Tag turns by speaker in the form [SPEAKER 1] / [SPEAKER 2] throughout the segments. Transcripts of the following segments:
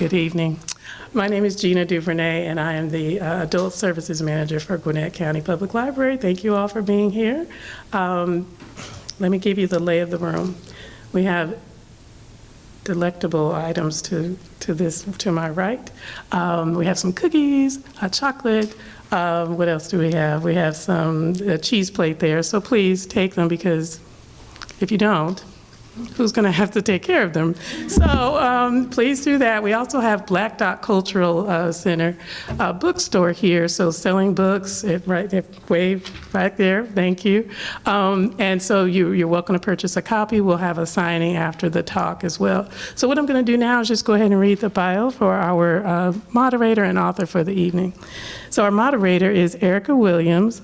[SPEAKER 1] Good evening. My name is Gina Duvernay, and I am the Adult Services Manager for Gwinnett County Public Library. Thank you all for being here. Let me give you the lay of the room. We have delectable items to my right. We have some cookies, hot chocolate. What else do we have? We have some cheese plate there, so please take them, because if you don't, who's going to have to take care of them? So please do that. We also have Black Dot Cultural Center bookstore here, so selling books, right there, wave right there, thank you. And so you're welcome to purchase a copy. We'll have a signing after the talk as well. So what I'm going to do now is just go ahead and read the bio for our moderator and author for the evening. So our moderator is Erica Williams,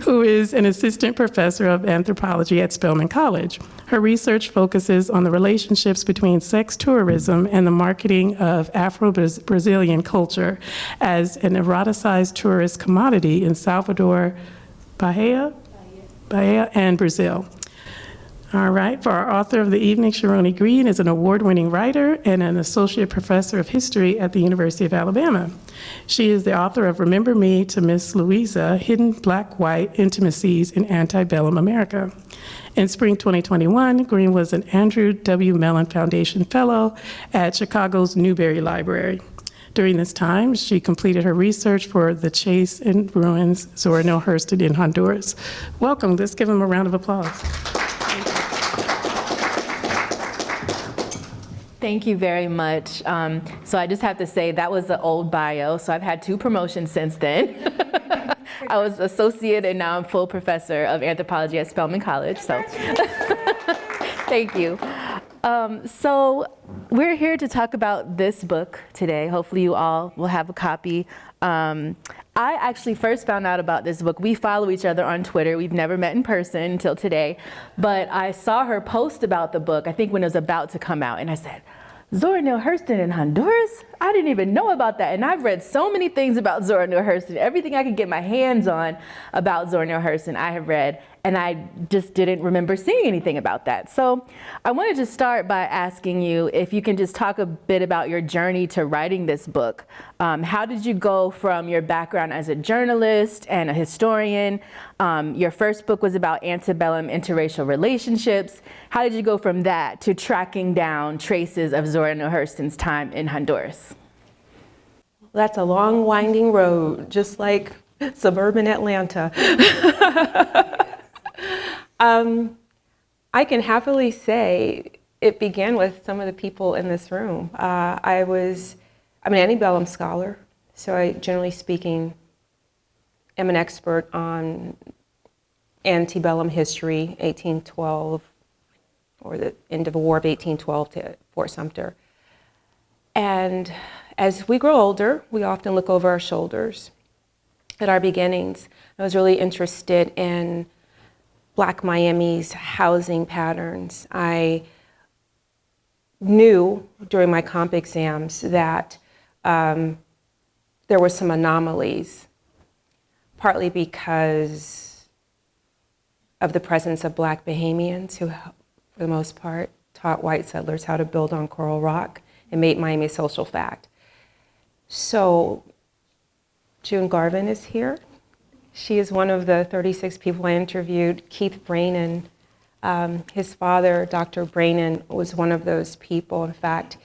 [SPEAKER 1] who is an assistant professor of anthropology at Spelman College. Her research focuses on the relationships between sex tourism and the marketing of Afro-Brazilian culture as an eroticized tourist commodity in Salvador, Bahia, and Brazil. All right, for our author of the evening, Sharony Green is an award-winning writer and an associate professor of history at the University of Alabama. She is the author of Remember Me to Miss Louisa, Hidden Black-White Intimacies in Antebellum America. In spring 2021, Green was an Andrew W. Mellon Foundation Fellow at Chicago's Newberry Library. During this time, she completed her research for The Chase and Ruins, Zora Neale Hurston in Honduras. Welcome, let's give them a round of applause.
[SPEAKER 2] Thank you very much. So I just have to say that was the old bio, so I've had 2 promotions since then. I was associate and now I'm full professor of anthropology at Spelman College, so thank you. So we're here to talk about this book today. Hopefully you all will have a copy. I actually first found out about this book. We follow each other on Twitter. We've never met in person until today, but I saw her post about the book, I think when it was about to come out, and I said, Zora Neale Hurston in Honduras? I didn't even know about that. And I've read so many things about Zora Neale Hurston. Everything I could get my hands on about Zora Neale Hurston, I have read, and I just didn't remember seeing anything about that. So I wanted to start by asking you if you can just talk a bit about your journey to writing this book. How did you go from your background as a journalist and a historian? Your first book was about antebellum interracial relationships. How did you go from that to tracking down traces of Zora Neale Hurston's time in Honduras?
[SPEAKER 3] That's a long, winding road, just like suburban Atlanta. I can happily say it began with some of the people in this room. I'm an antebellum scholar, so I, generally speaking, am an expert on antebellum history, 1812, or the end of the War of 1812 to Fort Sumter. And as we grow older, we often look over our shoulders at our beginnings. I was really interested in Black Miami's housing patterns. I knew during my comp exams that there were some anomalies, partly because of the presence of Black Bahamians who, for the most part, taught white settlers how to build on coral rock and made Miami a social fact. So June Garvin is here. She is one of the 36 people I interviewed. Keith Brainan, his father, Dr. Brainan, was one of those people. In fact,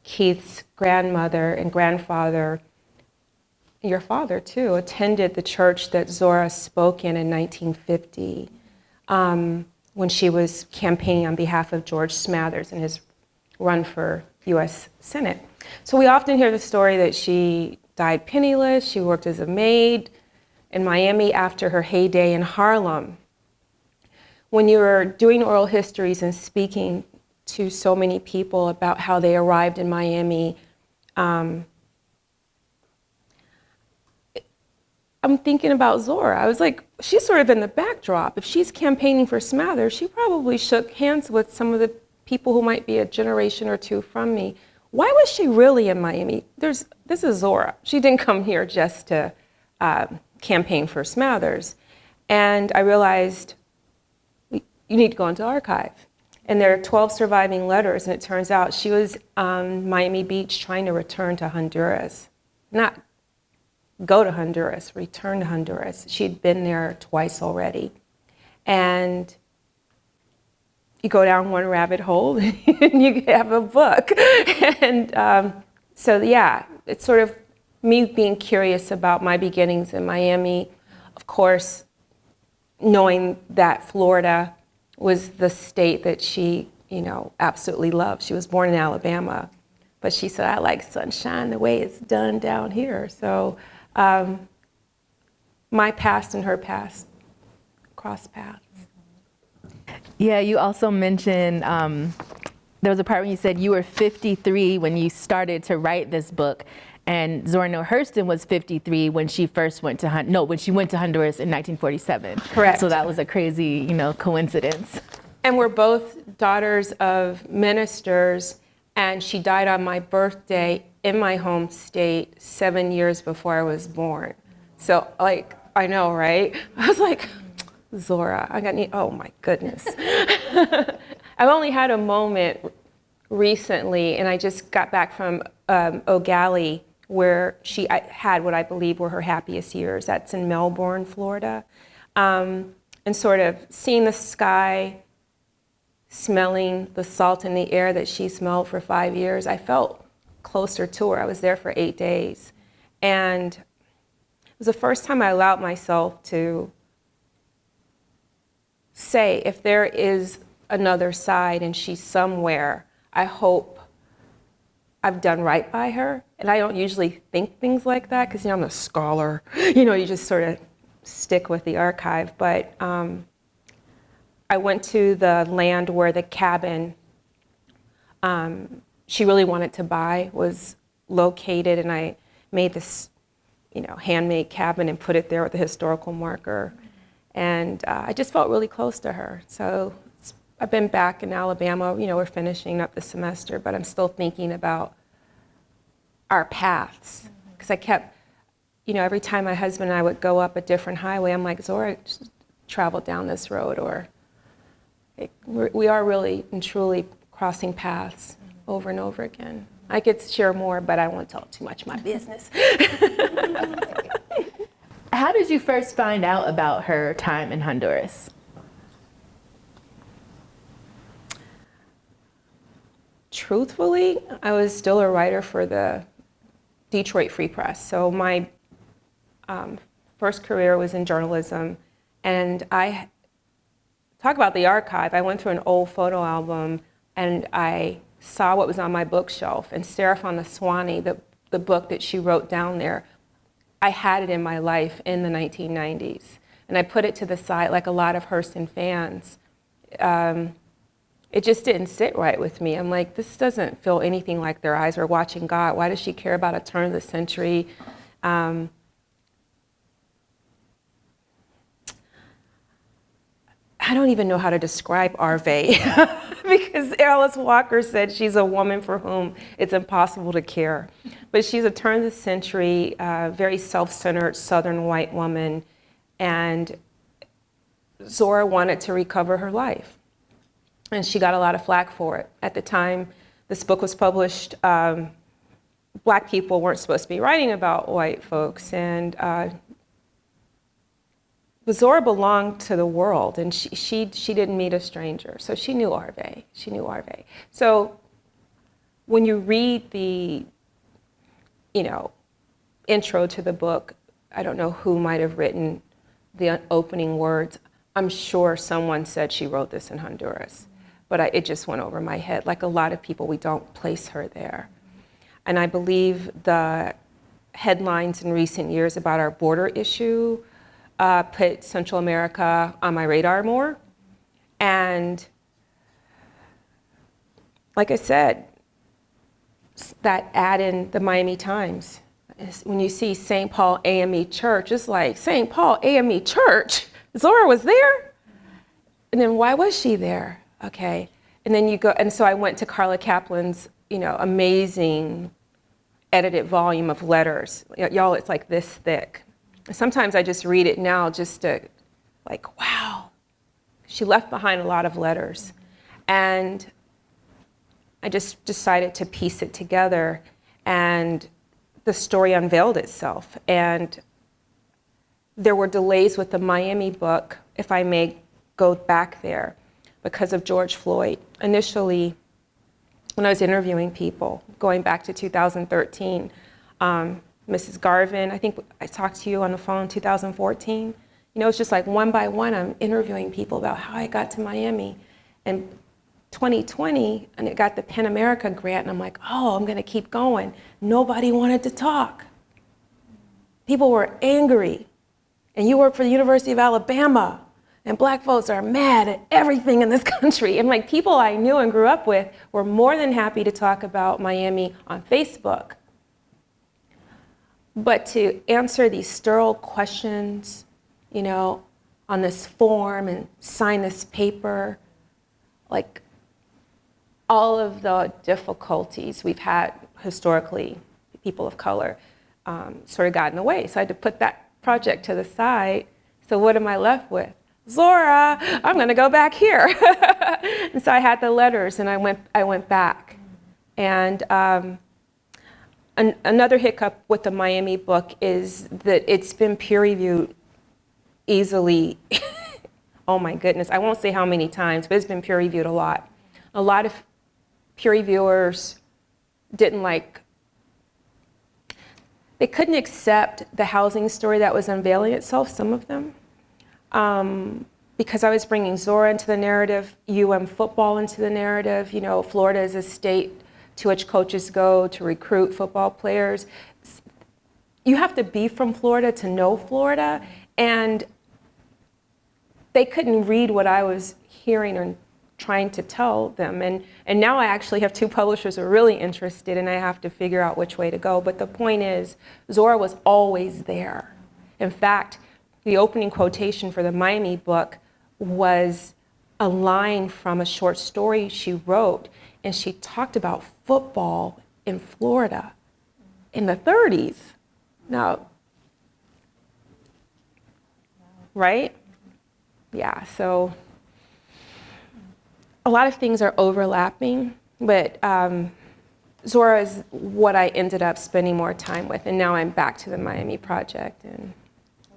[SPEAKER 3] Keith's grandmother and grandfather, your father too, attended the church that Zora spoke in 1950 when she was campaigning on behalf of George Smathers in his run for US Senate. So we often hear the story that she died penniless, she worked as a maid in Miami after her heyday in Harlem. When you're doing oral histories and speaking to so many people about how they arrived in Miami, I'm thinking about Zora. I was like, she's sort of in the backdrop. If she's campaigning for Smathers, she probably shook hands with some of the people who might be a generation or two from me. Why was she really in Miami? This is Zora. She didn't come here just to campaign for Smathers. And I realized you need to go into archive. And there are 12 surviving letters, and it turns out she was on Miami Beach trying to return to Honduras. Not go to Honduras, return to Honduras. She'd been there twice already. And you go down one rabbit hole and you have a book. And so yeah, it's sort of me being curious about my beginnings in Miami. Of course, knowing that Florida was the state that she, absolutely loved. She was born in Alabama, but she said, I like sunshine the way it's done down here. So my past and her past cross paths.
[SPEAKER 2] Yeah, you also mentioned, there was a part when you said you were 53 when you started to write this book, and Zora Neale Hurston was 53 when she first went to when she went to Honduras in 1947.
[SPEAKER 3] Correct.
[SPEAKER 2] So that was a crazy, coincidence.
[SPEAKER 3] And we're both daughters of ministers, and she died on my birthday in my home state 7 years before I was born. So, I know, right? I was like, Zora, oh my goodness. I've only had a moment recently, and I just got back from Ogali, where she had what I believe were her happiest years. That's in Melbourne, Florida. And sort of seeing the sky, smelling the salt in the air that she smelled for 5 years, I felt closer to her. I was there for 8 days. And it was the first time I allowed myself to say, if there is another side and she's somewhere, I hope I've done right by her. And I don't usually think things like that because I'm a scholar. You just sort of stick with the archive. But I went to the land where the cabin she really wanted to buy was located, and I made this handmade cabin and put it there with a historical marker. And I just felt really close to her. So I've been back in Alabama. We're finishing up the semester, but I'm still thinking about our paths. Because I kept, every time my husband and I would go up a different highway, I'm like, Zora, just travel down this road. Or we are really and truly crossing paths over and over again. I could share more, but I won't tell too much of my business.
[SPEAKER 2] How did you first find out about her time in Honduras?
[SPEAKER 3] Truthfully, I was still a writer for the Detroit Free Press. So my first career was in journalism, and I talk about the archive. I went through an old photo album, and I saw what was on my bookshelf, and Seraph the Swanee, the book that she wrote down there, I had it in my life in the 1990s. And I put it to the side like a lot of Hurston fans. It just didn't sit right with me. I'm like, this doesn't feel anything like Their Eyes Were Watching God. Why does she care about a turn of the century? I don't even know how to describe Arve because Alice Walker said she's a woman for whom it's impossible to care. But she's a turn of the century, very self-centered Southern white woman, and Zora wanted to recover her life. And she got a lot of flack for it. At the time this book was published, Black people weren't supposed to be writing about white folks, and Zora belonged to the world, and she didn't meet a stranger, so she knew Arve. She knew Arve. So when you read the, intro to the book, I don't know who might have written the opening words. I'm sure someone said she wrote this in Honduras, but it just went over my head. Like a lot of people, we don't place her there. And I believe the headlines in recent years about our border issue put Central America on my radar more. And like I said, that ad in the Miami Times, when you see St. Paul AME Church, it's like, St. Paul AME Church? Zora was there? And then why was she there? Okay. And then you go, and so I went to Carla Kaplan's, amazing edited volume of letters. Y'all, it's like this thick. Sometimes I just read it now just to, wow. She left behind a lot of letters. And I just decided to piece it together, and the story unveiled itself. And there were delays with the Miami book, if I may go back there, because of George Floyd. Initially, when I was interviewing people, going back to 2013, Mrs. Garvin, I think I talked to you on the phone in 2014. You know, it's just like one by one, I'm interviewing people about how I got to Miami. And 2020, and it got the PEN America grant, and I'm like, oh, I'm gonna keep going. Nobody wanted to talk. People were angry. And you work for the University of Alabama, and black folks are mad at everything in this country. And like people I knew and grew up with were more than happy to talk about Miami on Facebook. But to answer these sterile questions, you know, on this form and sign this paper, like all of the difficulties we've had historically, people of color, sort of got in the way. So I had to put that project to the side. So what am I left with? Zora, I'm gonna go back here. And so I had the letters, and I went back. And another hiccup with the Miami book is that it's been peer reviewed easily. Oh my goodness, I won't say how many times, but it's been peer reviewed a lot. A lot of peer reviewers they couldn't accept the housing story that was unveiling itself, some of them, because I was bringing Zora into the narrative, football into the narrative. You know, Florida is a state to which coaches go to recruit football players. You have to be from Florida to know Florida, and they couldn't read what I was hearing or trying to tell them. And now I actually have two publishers who are really interested, and I have to figure out which way to go. But the point is, Zora was always there. In fact, the opening quotation for the Miami book was a line from a short story she wrote, and she talked about football in Florida in the 30s. Now, right? Yeah, so a lot of things are overlapping, but Zora is what I ended up spending more time with, and now I'm back to the Miami project, and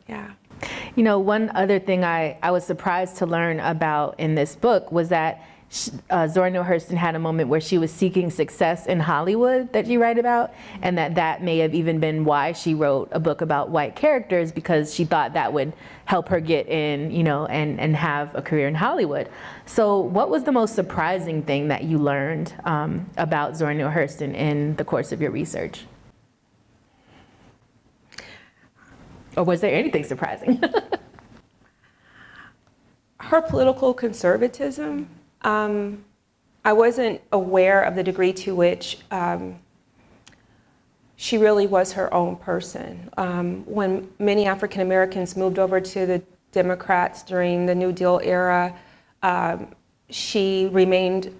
[SPEAKER 3] yeah.
[SPEAKER 2] You know, one other thing I was surprised to learn about in this book was that Zora Neale Hurston had a moment where she was seeking success in Hollywood that you write about, and that may have even been why she wrote a book about white characters, because she thought that would help her get in, you know, and have a career in Hollywood. So what was the most surprising thing that you learned about Zora Neale Hurston in the course of your research? Or was there anything surprising?
[SPEAKER 3] Her political conservatism. I wasn't aware of the degree to which she really was her own person. When many African Americans moved over to the Democrats during the New Deal era, she remained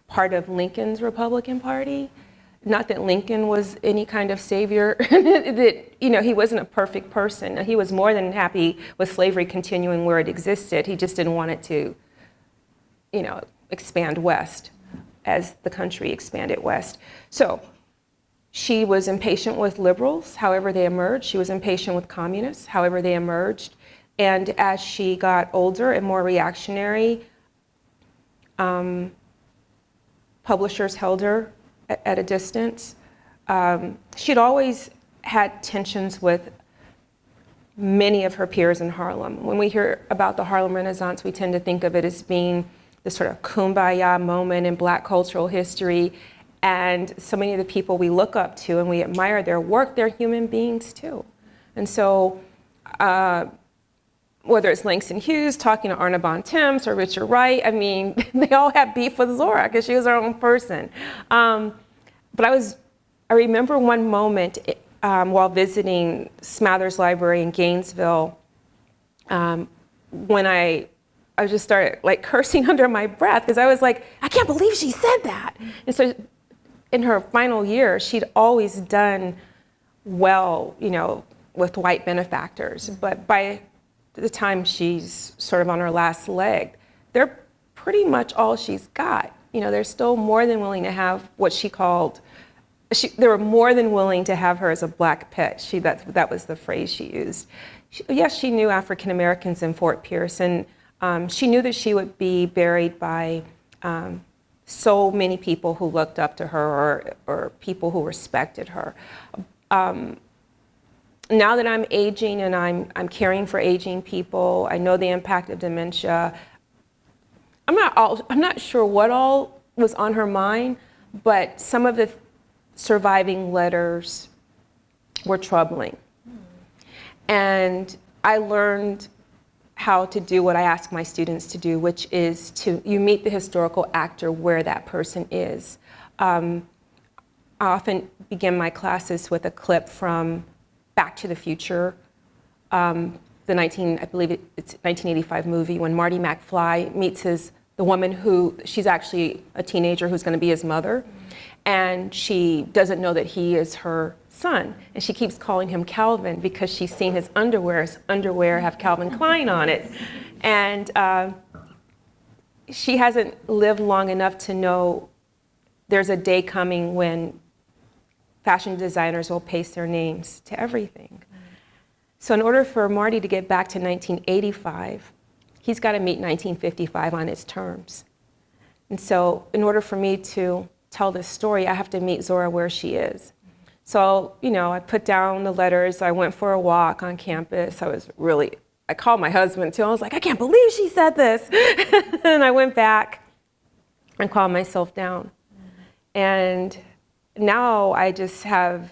[SPEAKER 3] part of Lincoln's Republican Party. Not that Lincoln was any kind of savior, that, you know, he wasn't a perfect person. He was more than happy with slavery continuing where it existed. He just didn't want it to, you know, expand west as the country expanded west. So she was impatient with liberals, however they emerged. She was impatient with communists, however they emerged. And as she got older and more reactionary, publishers held her at a distance. She'd always had tensions with many of her peers in Harlem. When we hear about the Harlem Renaissance, we tend to think of it as being this sort of kumbaya moment in Black cultural history. And so many of the people we look up to and we admire their work, they're human beings too. And so whether it's Langston Hughes talking to Arna Bontemps or Richard Wright, I mean, they all had beef with Zora because she was her own person. But I remember one moment while visiting Smathers Library in Gainesville, when I just started like cursing under my breath because I was like, I can't believe she said that. And so in her final year, she'd always done well, you know, with white benefactors. But by the time she's sort of on her last leg, they're pretty much all she's got. You know, they're still more than willing to have what she called, they were more than willing to have her as a black pet. That was the phrase she used. Yes, she knew African Americans in Fort Pierce, and she knew that she would be buried by so many people who looked up to her or people who respected her. Now that I'm aging and I'm caring for aging people, I know the impact of dementia. I'm not sure what all was on her mind, but some of the surviving letters were troubling. And I learned how to do what I ask my students to do, which is you meet the historical actor where that person is. I often begin my classes with a clip from Back to the Future, I believe it's 1985 movie, when Marty McFly meets the woman who, she's actually a teenager who's gonna be his mother, and she doesn't know that he is her son, and she keeps calling him Calvin because she's seen his underwear. His underwear have Calvin Klein on it. And she hasn't lived long enough to know there's a day coming when fashion designers will paste their names to everything. So in order for Marty to get back to 1985, he's got to meet 1955 on its terms. And so in order for me to tell this story, I have to meet Zora where she is. So, you know, I put down the letters, I went for a walk on campus. I called my husband too. I was like, I can't believe she said this. And I went back and calmed myself down. And now I just have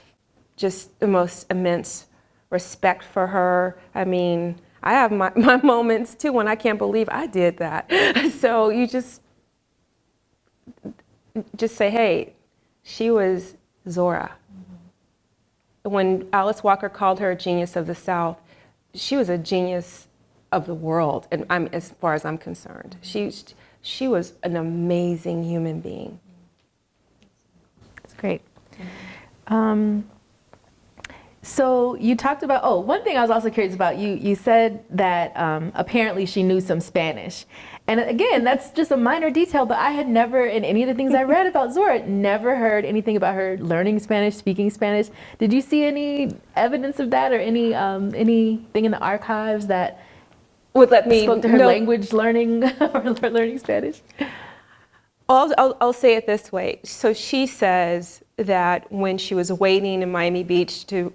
[SPEAKER 3] the most immense respect for her. I mean, I have my moments too when I can't believe I did that. So you just say, hey, she was Zora. When Alice Walker called her a genius of the South, she was a genius of the world, and as far as I'm concerned. She was an amazing human being.
[SPEAKER 2] That's great. So you talked about, one thing I was also curious about, you said that apparently she knew some Spanish. And again, that's just a minor detail, but I had never, in any of the things I read about Zora, never heard anything about her learning Spanish, speaking Spanish. Did you see any evidence of that, or anything in the archives that
[SPEAKER 3] would let me
[SPEAKER 2] spoke to her language learning or learning Spanish?
[SPEAKER 3] I'll say it this way. So she says that when she was waiting in Miami Beach to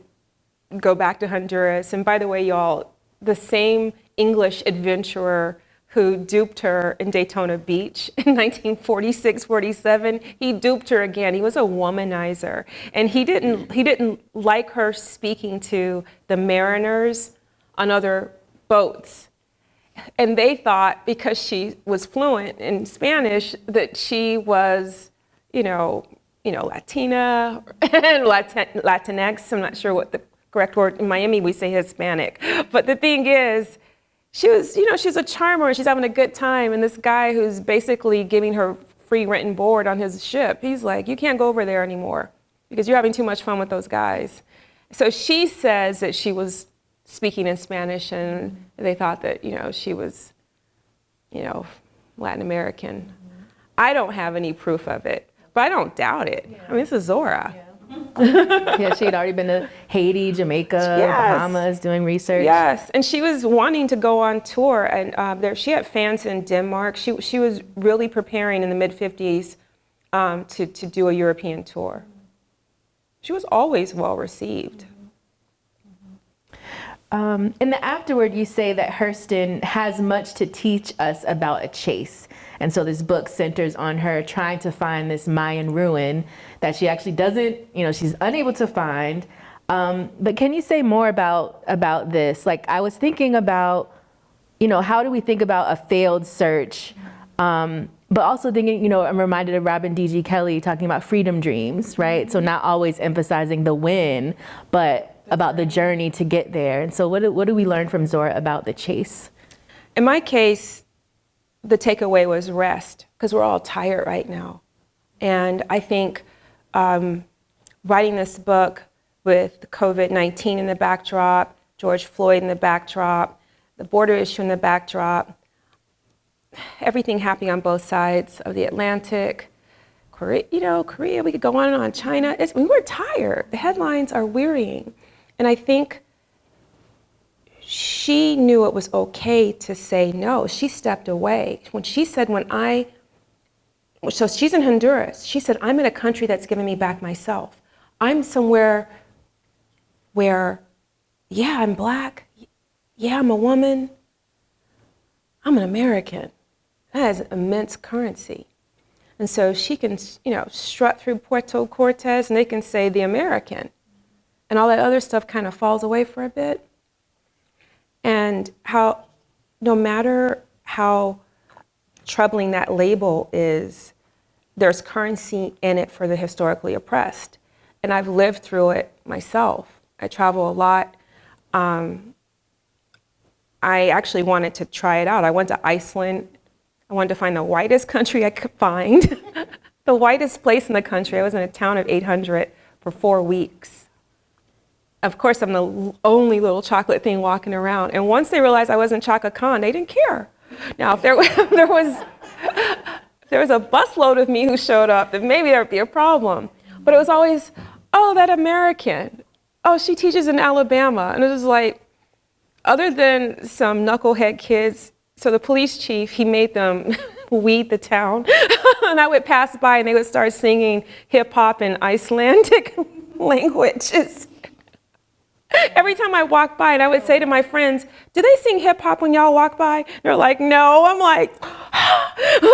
[SPEAKER 3] go back to Honduras, and by the way, y'all, the same English adventurer who duped her in Daytona Beach in 1946-47, he duped her again. He was a womanizer, and he didn't like her speaking to the mariners on other boats. And they thought, because she was fluent in Spanish, that she was, Latina, Latinx. I'm not sure what the correct word. In Miami, we say Hispanic. But the thing is, she was a charmer, and she's having a good time. And this guy who's basically giving her free rent and board on his ship, he's like, you can't go over there anymore because you're having too much fun with those guys. So she says that she was speaking in Spanish, and they thought that, she was, Latin American. I don't have any proof of it, but I don't doubt it. Yeah. I mean, this is Zora.
[SPEAKER 2] Yeah. Yeah, she had already been to Haiti, Jamaica, Bahamas, doing research.
[SPEAKER 3] Yes, and she was wanting to go on tour, and she had fans in Denmark. She was really preparing in the mid-50s to do a European tour. She was always well received.
[SPEAKER 2] In the afterward, you say that Hurston has much to teach us about a chase. And so this book centers on her trying to find this Mayan ruin that she actually doesn't, she's unable to find. But can you say more about this? Like, I was thinking about, how do we think about a failed search? But also thinking, I'm reminded of Robin D.G. Kelley talking about freedom dreams, right? So not always emphasizing the win, but about the journey to get there. And so what do we learn from Zora about the chase?
[SPEAKER 3] In my case, the takeaway was rest, because we're all tired right now. And I think writing this book with COVID-19 in the backdrop, George Floyd in the backdrop, the border issue in the backdrop, everything happening on both sides of the Atlantic. Korea, we could go on and on. China, we were tired. The headlines are wearying. And I think she knew it was okay to say no. She stepped away. When she said, so she's in Honduras. She said, I'm in a country that's giving me back myself. I'm somewhere where, yeah, I'm Black. Yeah, I'm a woman. I'm an American. That is immense currency. And so she can, strut through Puerto Cortez and they can say the American. And all that other stuff kind of falls away for a bit. And how, no matter how troubling that label is, there's currency in it for the historically oppressed. And I've lived through it myself. I travel a lot. I actually wanted to try it out. I went to Iceland. I wanted to find the whitest country I could find, the whitest place in the country. I was in a town of 800 for 4 weeks. Of course, I'm the only little chocolate thing walking around. And once they realized I wasn't Chaka Khan, they didn't care. Now, if there was a busload of me who showed up, then maybe there would be a problem. But it was always, oh, that American. Oh, she teaches in Alabama. And it was like, other than some knucklehead kids, so the police chief, he made them weed the town. And I would pass by and they would start singing hip hop in Icelandic languages. Every time I walk by, and I would say to my friends, do they sing hip hop when y'all walk by? They're like, no. I'm like,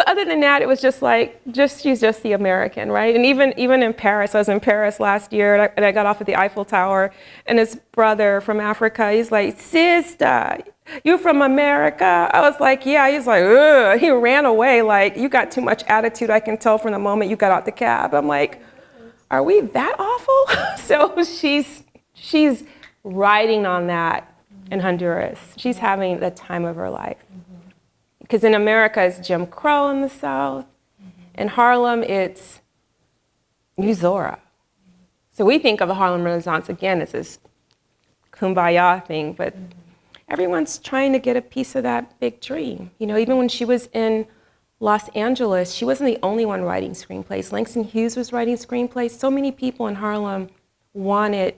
[SPEAKER 3] other than that, it was just like, she's just the American, right? And even in Paris, I was in Paris last year, and I got off at the Eiffel Tower, and his brother from Africa, he's like, sister, you from America? I was like, yeah. He's like, ugh. He ran away, like, you got too much attitude, I can tell from the moment you got out the cab. I'm like, are we that awful? So she's riding on that in Honduras. She's having the time of her life. Because in America, it's Jim Crow in the South. In Harlem, it's New Zora. So we think of the Harlem Renaissance, again, as this kumbaya thing, but everyone's trying to get a piece of that big dream. Even when she was in Los Angeles, she wasn't the only one writing screenplays. Langston Hughes was writing screenplays. So many people in Harlem wanted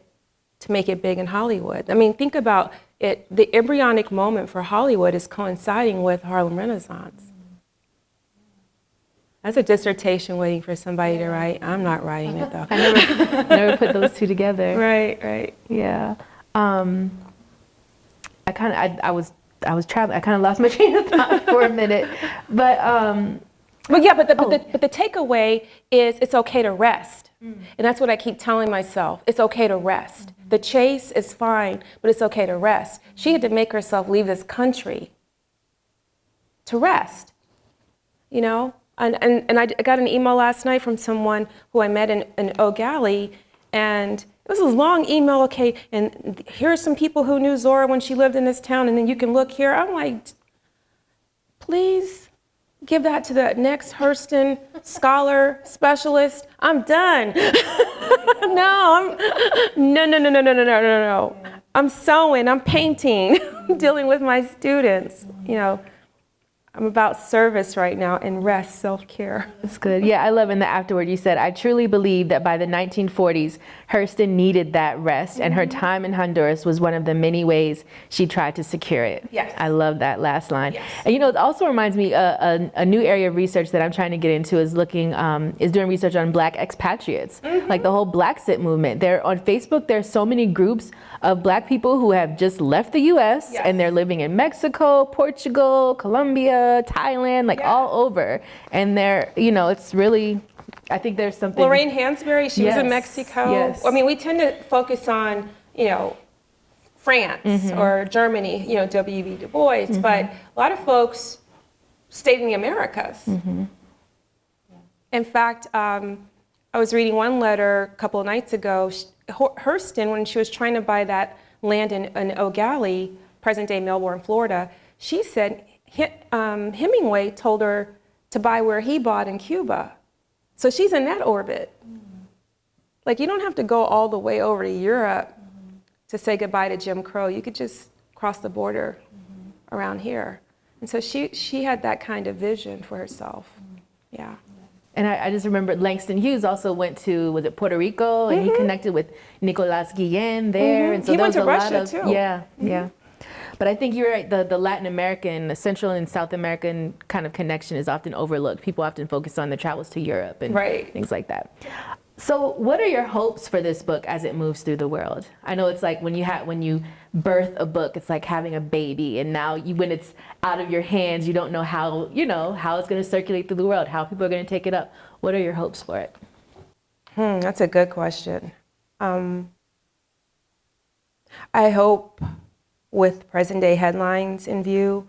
[SPEAKER 3] to make it big in Hollywood. I mean, think about it. The embryonic moment for Hollywood is coinciding with Harlem Renaissance. That's a dissertation waiting for somebody to write. I'm not writing it though.
[SPEAKER 2] I never put those two together.
[SPEAKER 3] Right.
[SPEAKER 2] Yeah. I was traveling. I kind of lost my train of thought for a minute, but the takeaway is it's okay to rest, and that's what I keep telling myself. It's okay to rest. The chase is fine, but it's okay to rest. She had to make herself leave this country to rest, And I got an email last night from someone who I met in Oak Alley, and it was this long email, okay, and here are some people who knew Zora when she lived in this town, and then you can look here. I'm like, please give that to the next Hurston scholar, specialist. I'm done. No. I'm sewing, I'm painting, I'm dealing with my students, I'm about service right now and rest, self-care. That's good. Yeah, I love in the afterword you said, I truly believe that by the 1940s, Hurston needed that rest, and her time in Honduras was one of the many ways she tried to secure it.
[SPEAKER 3] Yes.
[SPEAKER 2] I love that last line.
[SPEAKER 3] Yes.
[SPEAKER 2] And it also reminds me, a new area of research that I'm trying to get into is doing research on Black expatriates, like the whole Black Sit movement. On Facebook, there's so many groups of Black people who have just left the U.S.
[SPEAKER 3] Yes.
[SPEAKER 2] and they're living in Mexico, Portugal, Colombia, Thailand, like all over. And they're, it's really, I think there's something.
[SPEAKER 3] Lorraine Hansberry, she was in Mexico.
[SPEAKER 2] Yes.
[SPEAKER 3] I mean, we tend to focus on, France or Germany, W.E.B. Du Bois, but a lot of folks stayed in the Americas. In fact, I was reading one letter a couple of nights ago. Hurston, when she was trying to buy that land in Oak Alley, present-day Melbourne, Florida, she said Hemingway told her to buy where he bought in Cuba. So she's in that orbit. Like, you don't have to go all the way over to Europe to say goodbye to Jim Crow. You could just cross the border around here. And so she had that kind of vision for herself. Yeah.
[SPEAKER 2] And I just remember Langston Hughes also went to, was it Puerto Rico? And he connected with Nicolas Guillen there. And so
[SPEAKER 3] He
[SPEAKER 2] there
[SPEAKER 3] went
[SPEAKER 2] was
[SPEAKER 3] to
[SPEAKER 2] a
[SPEAKER 3] Russia,
[SPEAKER 2] lot of,
[SPEAKER 3] too.
[SPEAKER 2] yeah, yeah. But I think you're right, the Latin American, the Central and South American kind of connection is often overlooked. People often focus on the travels to Europe and things like that. So what are your hopes for this book as it moves through the world? I know it's like when you birth a book, it's like having a baby, and now when it's out of your hands, you don't know how it's going to circulate through the world, how people are going to take it up. What are your hopes for it?
[SPEAKER 3] That's a good question. I hope, with present day headlines in view,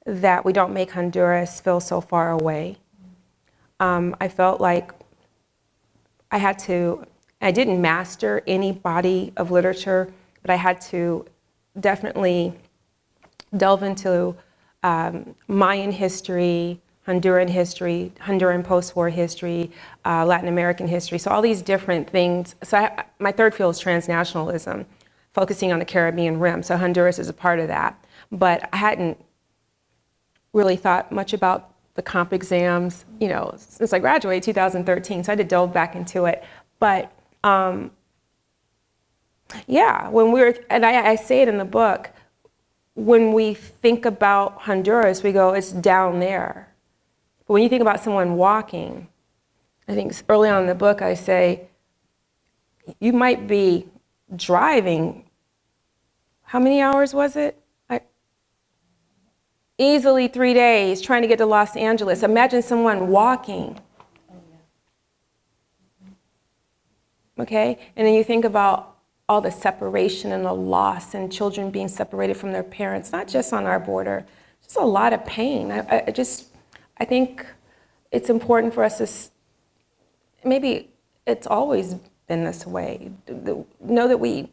[SPEAKER 3] that we don't make Honduras feel so far away. I felt like I didn't master any body of literature, but I had to definitely delve into Mayan history, Honduran post-war history, Latin American history, so all these different things. So my third field is transnationalism, focusing on the Caribbean rim, so Honduras is a part of that. But I hadn't really thought much about the comp exams, since I graduated 2013, so I had to delve back into it. But yeah, and I say it in the book, when we think about Honduras, we go, it's down there. But when you think about someone walking, I think early on in the book I say, you might be driving, how many hours was it? Easily 3 days trying to get to Los Angeles. Imagine someone walking. Okay? And then you think about all the separation and the loss and children being separated from their parents, not just on our border, just a lot of pain. I think it's important for us to, maybe it's always been this way, know that we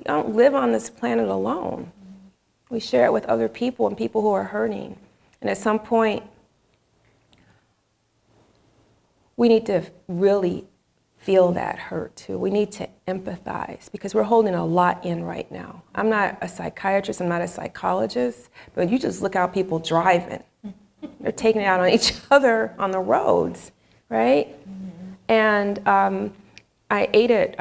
[SPEAKER 3] don't live on this planet alone. We share it with other people and people who are hurting. And at some point, we need to really feel that hurt too. We need to empathize because we're holding a lot in right now. I'm not a psychiatrist, I'm not a psychologist, but you just look how people driving. They're taking it out on each other on the roads, right? And I ate at,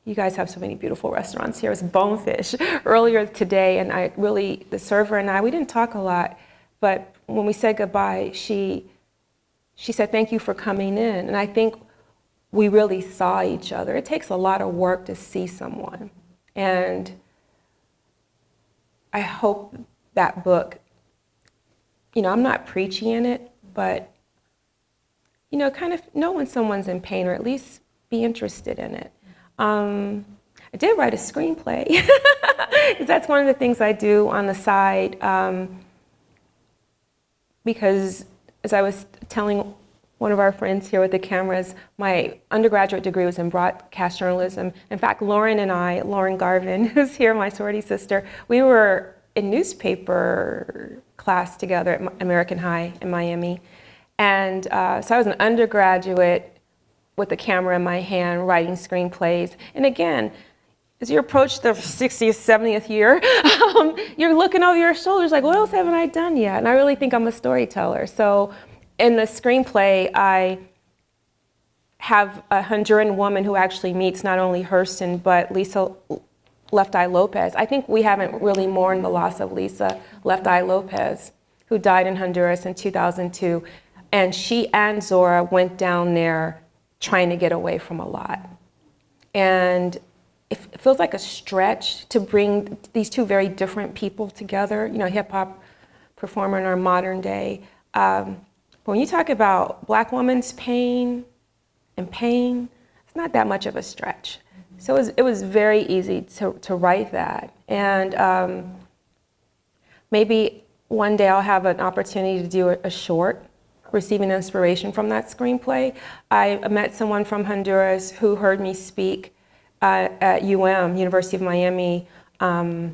[SPEAKER 3] you guys have so many beautiful restaurants here. It was Bonefish earlier today, and the server and I, we didn't talk a lot, but when we said goodbye, she said, thank you for coming in. And I think we really saw each other. It takes a lot of work to see someone. And I hope that book, I'm not preachy in it, but, kind of know when someone's in pain, or at least be interested in it. I did write a screenplay, because that's one of the things I do on the side, because as I was telling one of our friends here with the cameras, my undergraduate degree was in broadcast journalism. In fact, Lauren Garvin, who's here, my sorority sister, we were in newspaper class together at American High in Miami. And so I was an undergraduate with a camera in my hand, writing screenplays. And again, as you approach the 60th, 70th year, you're looking over your shoulders like, what else haven't I done yet? And I really think I'm a storyteller. So in the screenplay, I have a Honduran woman who actually meets not only Hurston, but Lisa Left Eye Lopez. I think we haven't really mourned the loss of Lisa Left Eye Lopez, who died in Honduras in 2002. And she and Zora went down there trying to get away from a lot. And it feels like a stretch to bring these two very different people together, hip hop performer in our modern day. But when you talk about Black woman's pain, it's not that much of a stretch. So it was very easy to write that. And maybe one day I'll have an opportunity to do a short, receiving inspiration from that screenplay. I met someone from Honduras who heard me speak at University of Miami, a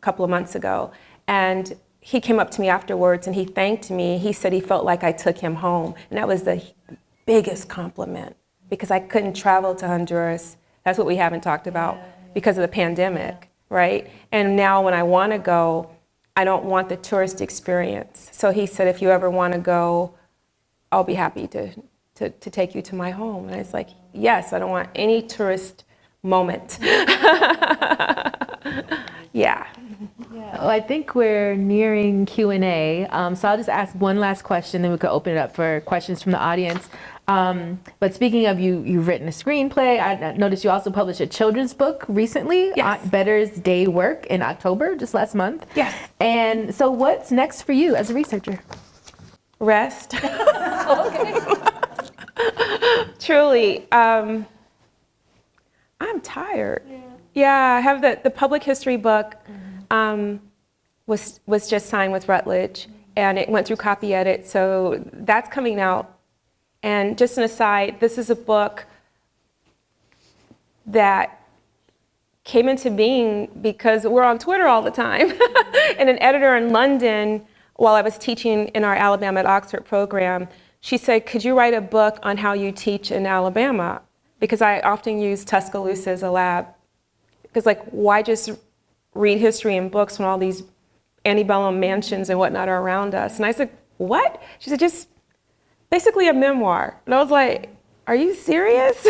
[SPEAKER 3] couple of months ago. And he came up to me afterwards and he thanked me. He said he felt like I took him home. And that was the biggest compliment, because I couldn't travel to Honduras. That's what we haven't talked about, because of the pandemic, right? And now when I want to go, I don't want the tourist experience. So he said, if you ever want to go, I'll be happy to take you to my home. And I was like, yes, I don't want any tourist moment. Yeah.
[SPEAKER 2] Well, I think we're nearing Q&A, so I'll just ask one last question, then we could open it up for questions from the audience. But speaking of you've written a screenplay. I noticed you also published a children's book recently,
[SPEAKER 3] Yes.
[SPEAKER 2] Aunt Better's Day Work, in October, just last month.
[SPEAKER 3] Yes.
[SPEAKER 2] And so what's next for you as a researcher?
[SPEAKER 3] Rest. Truly, I'm tired. Yeah, I have the public history book was just signed with Routledge, and it went through copy edit, so that's coming out. And just an aside, this is a book that came into being because we're on Twitter all the time. And an editor in London, while I was teaching in our Alabama at Oxford program, she said, could you write a book on how you teach in Alabama? Because I often use Tuscaloosa as a lab. Because like, why just read history in books when all these antebellum mansions and whatnot are around us? And I said, what? She said, just basically a memoir. And I was like, are you serious?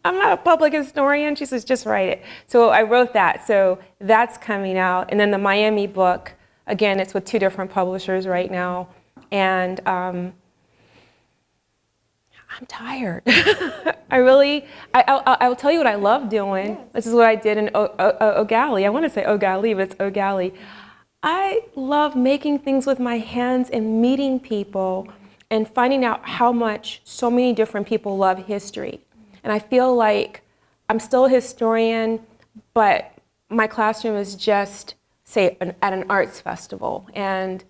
[SPEAKER 3] I'm not a public historian. She says, just write it. So I wrote that. So that's coming out. And then the Miami book, again, it's with 2 different publishers right now. And I'm tired. I'll tell you what I love doing. This is what I did in Ogali. I want to say Ogali, but it's Ogali. I love making things with my hands and meeting people and finding out how much so many different people love history. And I feel like I'm still a historian, but my classroom is just, say, at an arts festival. And,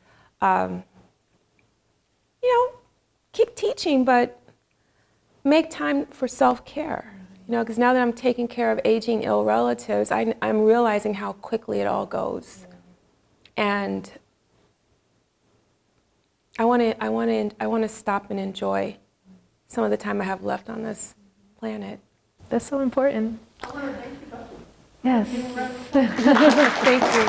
[SPEAKER 3] keep teaching, but make time for self-care. Because now that I'm taking care of aging, ill relatives, I'm realizing how quickly it all goes. And I want to stop and enjoy some of the time I have left on this planet.
[SPEAKER 2] That's so important.
[SPEAKER 1] I want to thank you both.
[SPEAKER 2] Yes.
[SPEAKER 3] Thank you.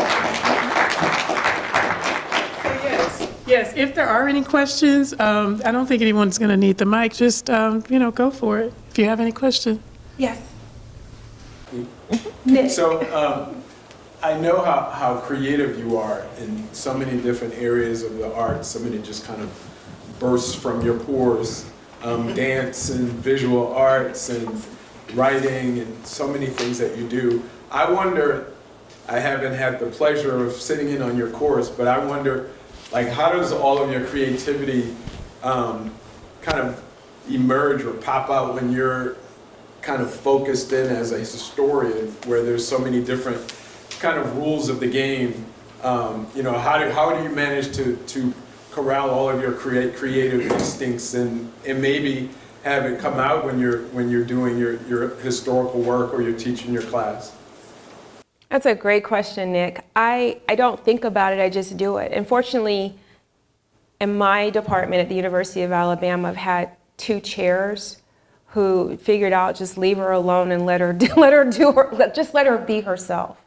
[SPEAKER 1] Yes, if there are any questions, I don't think anyone's going to need the mic. Just, go for it if you have any questions.
[SPEAKER 3] Yes.
[SPEAKER 4] So I know how creative you are in so many different areas of the arts. So many just kind of bursts from your pores. Dance and visual arts and writing and so many things that you do. I wonder, I haven't had the pleasure of sitting in on your course, but I wonder, like, how does all of your creativity kind of emerge or pop out when you're kind of focused in as a historian, where there's so many different kind of rules of the game? How do you manage to corral all of your creative instincts and maybe have it come out when you're doing your historical work or you're teaching your class?
[SPEAKER 3] That's a great question, Nick. I don't think about it, I just do it. Unfortunately, in my department at the University of Alabama, I've had 2 chairs who figured out just leave her alone and let her be herself.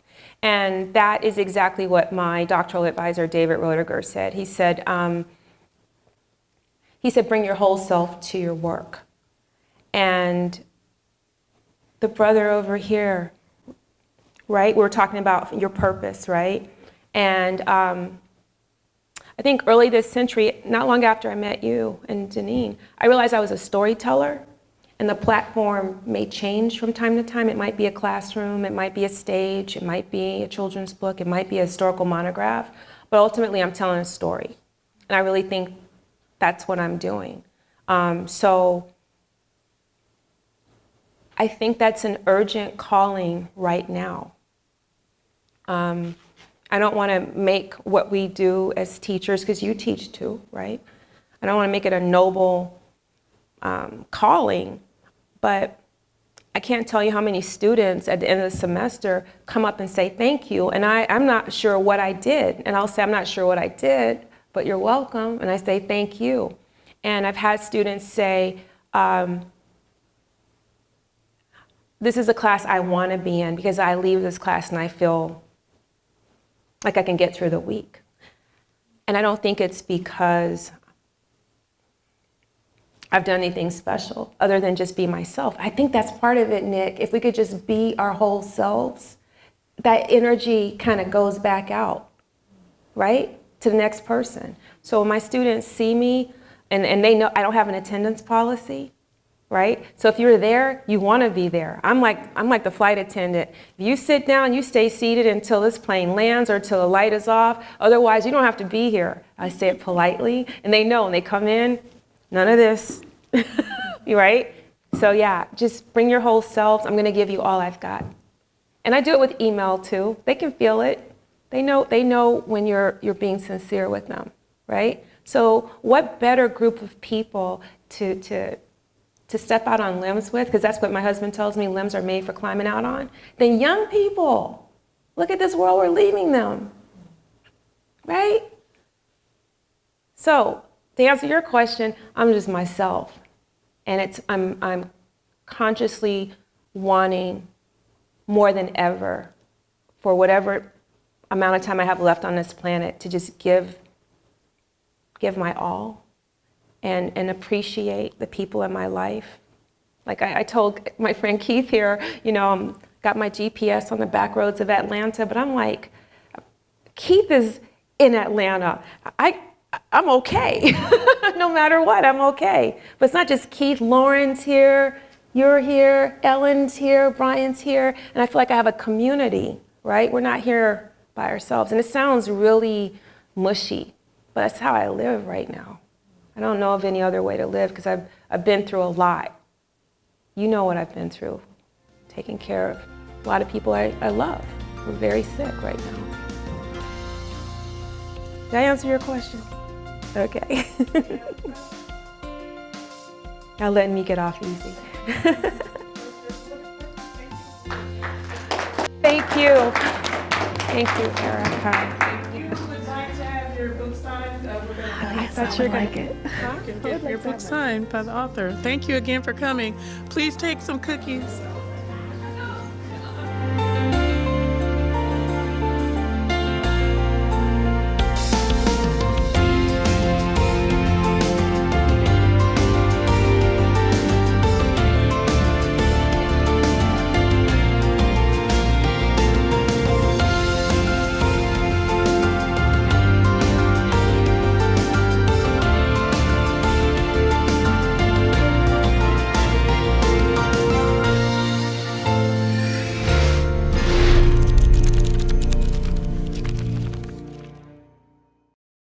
[SPEAKER 3] And that is exactly what my doctoral advisor, David Roediger, said. He said, bring your whole self to your work. And the brother over here, right? We're talking about your purpose, right? And I think early this century, not long after I met you and Janine, I realized I was a storyteller. And the platform may change from time to time. It might be a classroom, it might be a stage, it might be a children's book, it might be a historical monograph, but ultimately I'm telling a story. And I really think that's what I'm doing. So I think that's an urgent calling right now. I don't want to make what we do as teachers, because you teach too, right? I don't want to make it a noble calling, but I can't tell you how many students at the end of the semester come up and say thank you, and I'm not sure what I did, and I'll say I'm not sure what I did, but you're welcome, and I say thank you. And I've had students say, this is a class I want to be in because I leave this class and I feel like I can get through the week. And I don't think it's because I've done anything special other than just be myself. I think that's part of it, Nick. If we could just be our whole selves, that energy kind of goes back out, right? To the next person. So when my students see me, and they know I don't have an attendance policy, right? So if you're there, you want to be there. I'm like the flight attendant. If you sit down, you stay seated until this plane lands or till the light is off. Otherwise, you don't have to be here. I say it politely, and they know when they come in, none of this, right? So yeah, just bring your whole selves. I'm going to give you all I've got. And I do it with email too. They can feel it. They know when you're being sincere with them, right? So what better group of people to step out on limbs with, because that's what my husband tells me limbs are made for climbing out on, than young people. Look at this world we're leaving them, right? So to answer your question, I'm just myself. And I'm consciously wanting more than ever for whatever amount of time I have left on this planet to just give my all and appreciate the people in my life. Like I told my friend Keith here, got my GPS on the back roads of Atlanta, but I'm like, Keith is in Atlanta. I'm okay. No matter what, I'm okay. But it's not just Keith. Lauren's here, you're here, Ellen's here, Brian's here, and I feel like I have a community, right? We're not here by ourselves. And it sounds really mushy, but that's how I live right now. I don't know of any other way to live because I've been through a lot. You know what I've been through, taking care of a lot of people I love. We're very sick right now. Did I answer your question? Okay. Now letting me get off easy. Thank you. Thank you, Erica.
[SPEAKER 1] If you would like to have your book signed, we're going to...
[SPEAKER 2] I thought you were like it.
[SPEAKER 1] Get your book signed by the author. Thank you again for coming. Please take some cookies.